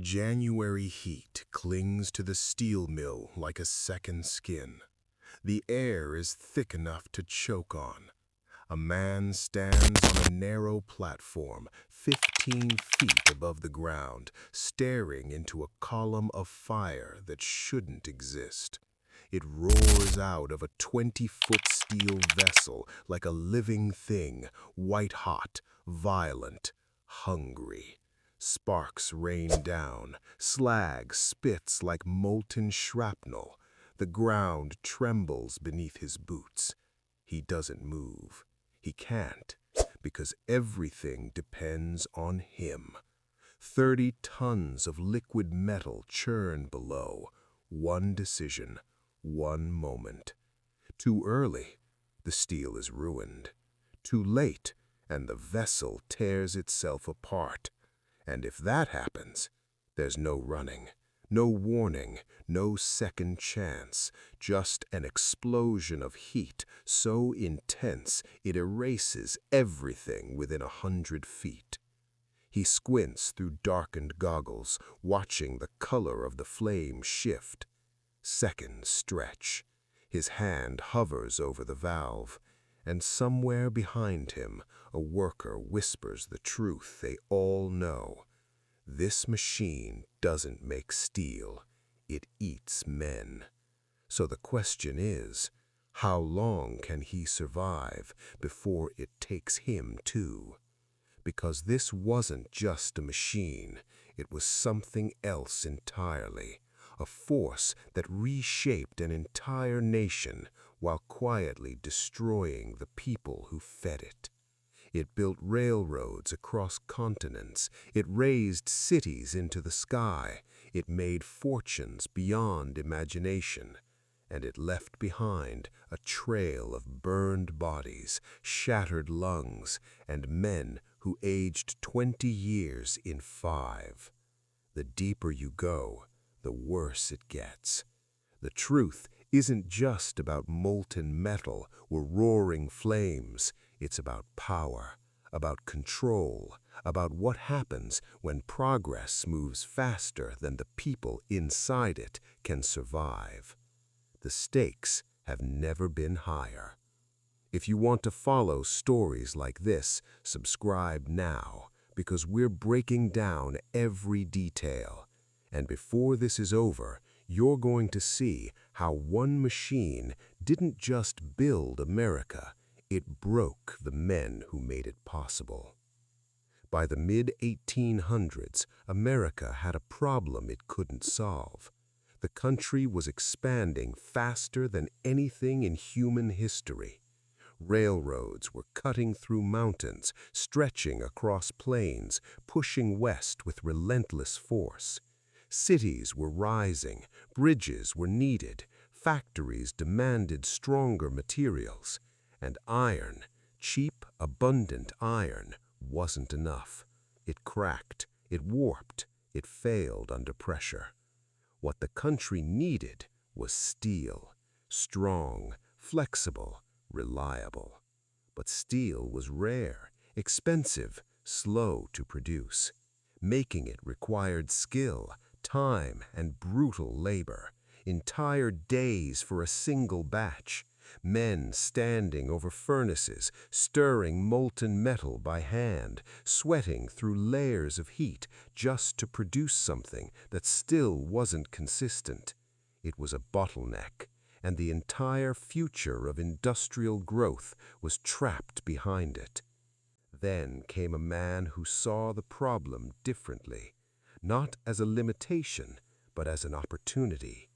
January heat clings to the steel mill like a second skin. The air is thick enough to choke on. A man stands on a narrow platform, 15 feet above the ground, staring into a column of fire that shouldn't exist. It roars out of a 20-foot steel vessel like a living thing, white-hot, violent, hungry. Sparks rain down, slag spits like molten shrapnel. The ground trembles beneath his boots. He doesn't move. He can't, because everything depends on him. 30 tons of liquid metal churn below. One decision, one moment. Too early, the steel is ruined. Too late, and the vessel tears itself apart. And if that happens, there's no running, no warning, no second chance, just an explosion of heat so intense it erases everything within 100 feet. He squints through darkened goggles, watching the color of the flame shift. Seconds stretch. His hand hovers over the valve, and somewhere behind him, a worker whispers the truth they all know. This machine doesn't make steel, it eats men. So the question is, how long can he survive before it takes him too? Because this wasn't just a machine, it was something else entirely, a force that reshaped an entire nation while quietly destroying the people who fed it. It built railroads across continents, it raised cities into the sky, it made fortunes beyond imagination, and it left behind a trail of burned bodies, shattered lungs, and men who aged 20 years in 5. The deeper you go, the worse it gets. The truth isn't just about molten metal or roaring flames. It's about power, about control, about what happens when progress moves faster than the people inside it can survive. The stakes have never been higher. If you want to follow stories like this, subscribe now, because we're breaking down every detail. And before this is over, you're going to see how one machine didn't just build America, it broke the men who made it possible. By the mid-1800s, America had a problem it couldn't solve. The country was expanding faster than anything in human history. Railroads were cutting through mountains, stretching across plains, pushing west with relentless force. Cities were rising, bridges were needed, factories demanded stronger materials. And iron, cheap, abundant iron, wasn't enough. It cracked, it warped, it failed under pressure. What the country needed was steel, strong, flexible, reliable. But steel was rare, expensive, slow to produce. Making it required skill, time, and brutal labor. Entire days for a single batch. Men standing over furnaces, stirring molten metal by hand, sweating through layers of heat just to produce something that still wasn't consistent. It was a bottleneck, and the entire future of industrial growth was trapped behind it. Then came a man who saw the problem differently, not as a limitation, but as an opportunity.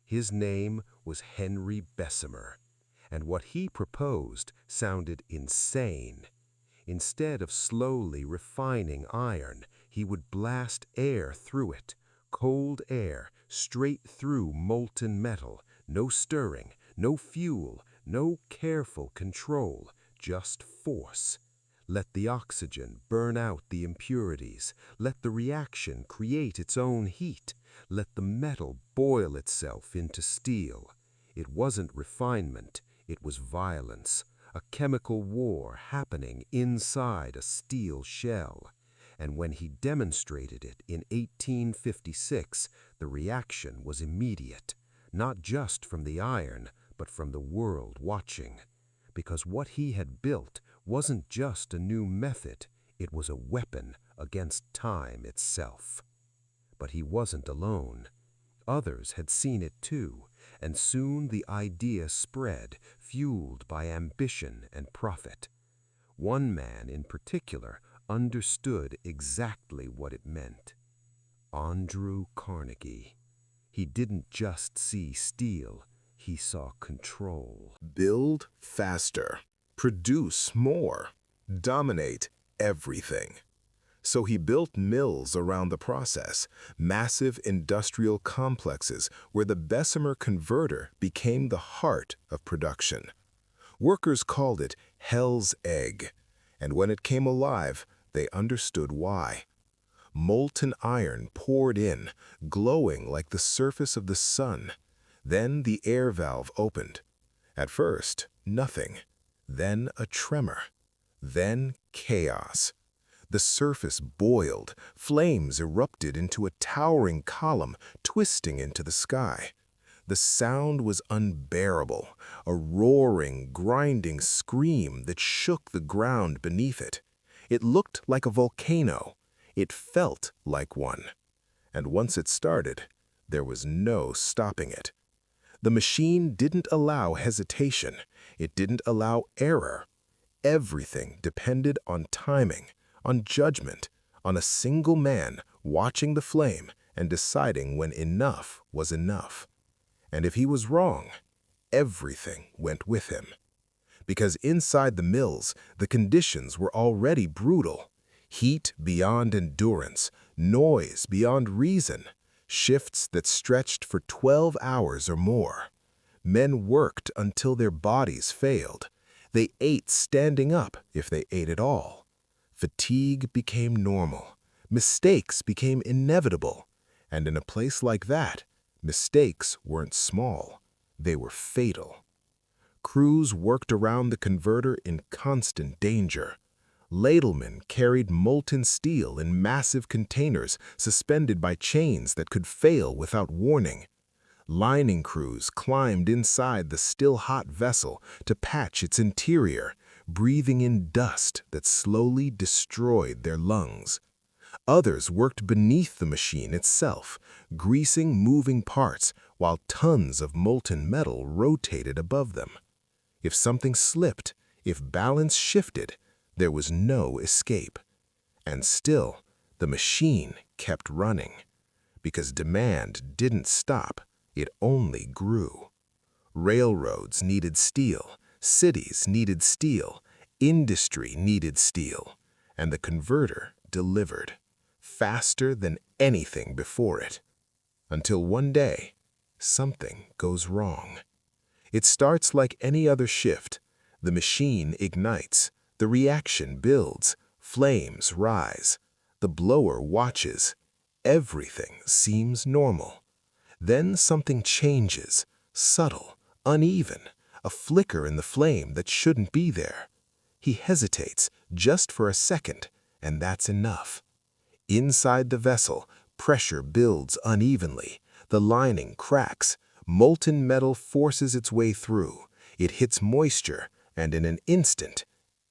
His name was Henry Bessemer. And what he proposed sounded insane. Instead of slowly refining iron, he would blast air through it, cold air, straight through molten metal, no stirring, no fuel, no careful control, just force. Let the oxygen burn out the impurities, let the reaction create its own heat, let the metal boil itself into steel. It wasn't refinement. It was violence, a chemical war happening inside a steel shell. and when he demonstrated it in 1856, the reaction was immediate, not just from the iron, but from the world watching. Because what he had built wasn't just a new method, it was a weapon against time itself. But he wasn't alone. Others had seen it too, and soon the idea spread, fueled by ambition and profit. One man in particular understood exactly what it meant. Andrew Carnegie. He didn't just see steel, he saw control. Build faster, produce more, dominate everything. So he built mills around the process, massive industrial complexes where the Bessemer Converter became the heart of production. Workers called it Hell's Egg, and when it came alive, they understood why. Molten iron poured in, glowing like the surface of the sun. Then the air valve opened. At first, nothing. Then a tremor. Then chaos. The surface boiled, flames erupted into a towering column, twisting into the sky. The sound was unbearable, a roaring, grinding scream that shook the ground beneath it. It looked like a volcano. It felt like one. And once it started, there was no stopping it. The machine didn't allow hesitation. It didn't allow error. Everything depended on timing, on judgment, on a single man watching the flame and deciding when enough was enough. And if he was wrong, everything went with him. Because inside the mills, the conditions were already brutal. Heat beyond endurance, noise beyond reason, shifts that stretched for 12 hours or more. Men worked until their bodies failed. They ate standing up if they ate at all. Fatigue became normal. Mistakes became inevitable. And in a place like that, mistakes weren't small. They were fatal. Crews worked around the converter in constant danger. Ladlemen carried molten steel in massive containers suspended by chains that could fail without warning. Lining crews climbed inside the still-hot vessel to patch its interior, breathing in dust that slowly destroyed their lungs. Others worked beneath the machine itself, greasing moving parts while tons of molten metal rotated above them. If something slipped, if balance shifted, there was no escape. And still, the machine kept running. Because demand didn't stop, it only grew. Railroads needed steel, cities needed steel, industry needed steel, and the converter delivered, faster than anything before it. Until one day, something goes wrong. It starts like any other shift. The machine ignites, the reaction builds, flames rise. The blower watches. Everything seems normal. Then something changes, subtle, uneven, a flicker in the flame that shouldn't be there. He hesitates just for a second, and that's enough. Inside the vessel, pressure builds unevenly. The lining cracks. Molten metal forces its way through. It hits moisture, and in an instant,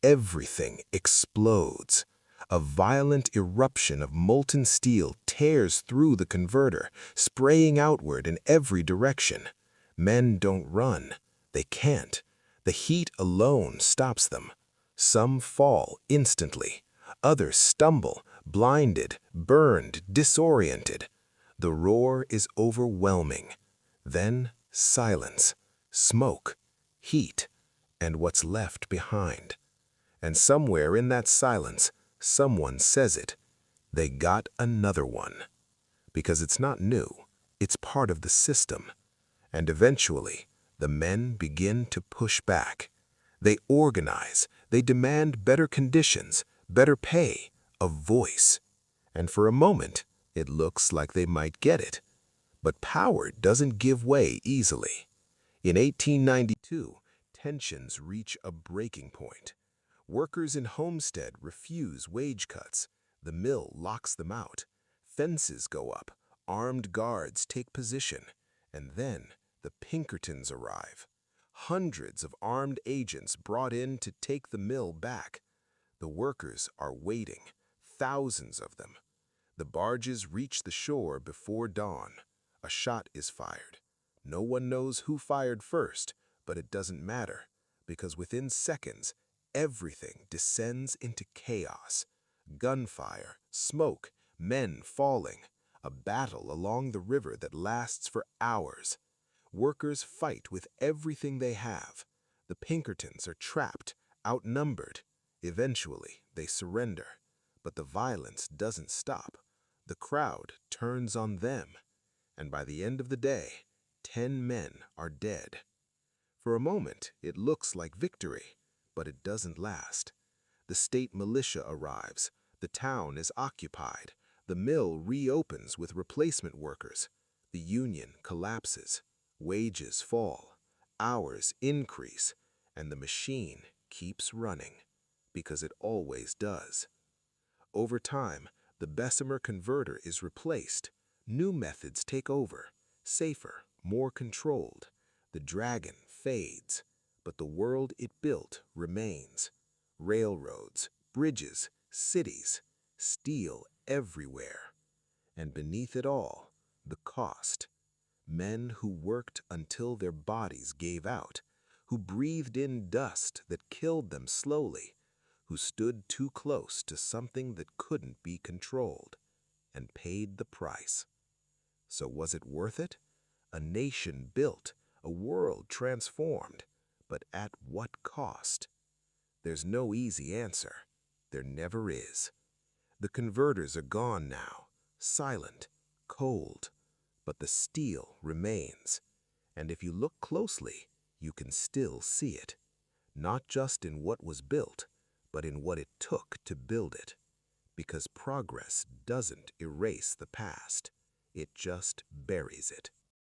everything explodes. A violent eruption of molten steel tears through the converter, spraying outward in every direction. Men don't run. They can't. The heat alone stops them. Some fall instantly. Others stumble, blinded, burned, disoriented. The roar is overwhelming. Then silence, smoke, heat, and what's left behind. And somewhere in that silence, someone says it. They got another one. Because it's not new, it's part of the system. And eventually, the men begin to push back. They organize, they demand better conditions, better pay, a voice. And for a moment, it looks like they might get it. But power doesn't give way easily. In 1892, tensions reach a breaking point. Workers in Homestead refuse wage cuts. The mill locks them out. Fences go up. Armed guards take position. And then the Pinkertons arrive. Hundreds of armed agents brought in to take the mill back. The workers are waiting, thousands of them. The barges reach the shore before dawn. A shot is fired. No one knows who fired first, but it doesn't matter, because within seconds, everything descends into chaos. Gunfire, smoke, men falling. A battle along the river that lasts for hours. Workers fight with everything they have. The Pinkertons are trapped, outnumbered. Eventually, they surrender. But the violence doesn't stop. The crowd turns on them. And by the end of the day, 10 men are dead. For a moment, it looks like victory, but it doesn't last. The state militia arrives. The town is occupied. The mill reopens with replacement workers. The union collapses. Wages fall. Hours increase. And the machine keeps running, because it always does. Over time, the Bessemer Converter is replaced. New methods take over, safer, more controlled. The dragon fades, but the world it built remains. Railroads, bridges, cities, steel everywhere. And beneath it all, the cost. Men who worked until their bodies gave out, who breathed in dust that killed them slowly, who stood too close to something that couldn't be controlled, and paid the price. So was it worth it? A nation built, a world transformed, but at what cost? There's no easy answer. There never is. The converters are gone now, silent, cold, but the steel remains. And if you look closely, you can still see it, not just in what was built, but in what it took to build it. Because progress doesn't erase the past, it just buries it.